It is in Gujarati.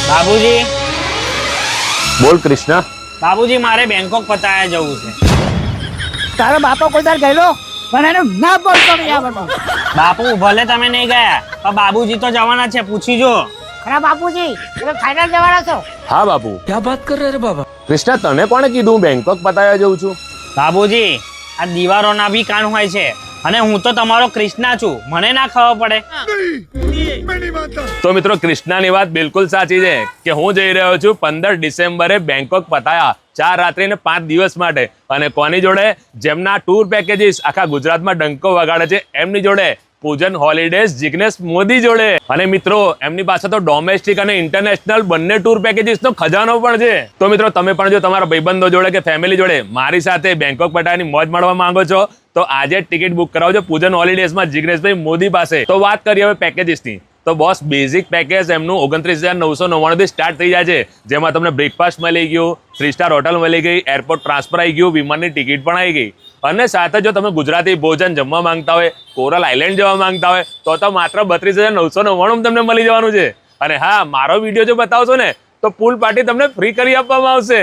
બાબુજી બોલ કૃષ્ણ. બાબુજી મારે બેંકોક પતાયા જવું છે. તારો બાપો કોઈ તાર ગયેલો પણ એને ના બોલતો નહીં આવડતું. બાપુ ભલે તમે નહીં ગયા પણ બાબુજી તો જવાના છે, પૂછી જો. ખરા બાપુજી તમે ફાઇનલ જવાના છો? હા બાપુ. क्या बात कर रहे रे बाबा? કૃષ્ણ તને કોણે કીધું હું બેંકોક પતાયા જઉં છું? બાબુજી આ દીવારોના બી કાન હોય છે અને હું તો તમારો કૃષ્ણા છું, મને ના ખબર પડે? તો મિત્રો કૃષ્ણાની વાત બિલકુલ સાચી છે કે હું જઈ રહ્યો છું 15 ડિસેમ્બરે બેંકોક પતાયા 4 રાત્રિ ને 5 દિવસ માટે. અને કોની જોડે? જેમના ટૂર પેકેજીસ આખા ગુજરાતમાં ડંકો વગાડે છે એમની જોડે, પૂજન હોલિડેઝ જિગ્નેશ મોદી જોડે. અને મિત્રો એમની પાસે તો ડોમેસ્ટિક અને ઇન્ટરનેશનલ બંને ટૂર પેકેજીસ નો ખજાનો પણ છે. તો મિત્રો તમે પણ જો તમારા ભાઈબંધો જોડે કે ફેમિલી જોડે મારી સાથે બેંકોક પટાયાની મોજ માણવા માંગો છો તો આજે ટિકિટ બુક કરાવજો પૂજન હોલિડેઝમાં જિગ્નેશભાઈ મોદી પાસે. તો વાત કરીએ હવે પેકેજીસની. તો બોસ બેઝિક પેકેજ એમનું 29,999 થી સ્ટાર્ટ થઈ જાય છે, જેમાં તમને બ્રેકફાસ્ટ મળી ગયું, 3 સ્ટાર હોટલ મળી ગઈ, એરપોર્ટ ટ્રાન્સફર આવી ગયું, વિમાનની ટિકિટ પણ આવી ગઈ. અને સાથે જો તમે ગુજરાતી ભોજન જમવા માંગતા હોય, કોરલ આઇલેન્ડ જવા માંગતા હોય તો માત્ર 32,999 તમને મળી જવાનું છે. અને હા, મારો વિડીયો જો બતાવશો ને તો પૂલ પાર્ટી તમને ફ્રી કરી આપવામાં આવશે.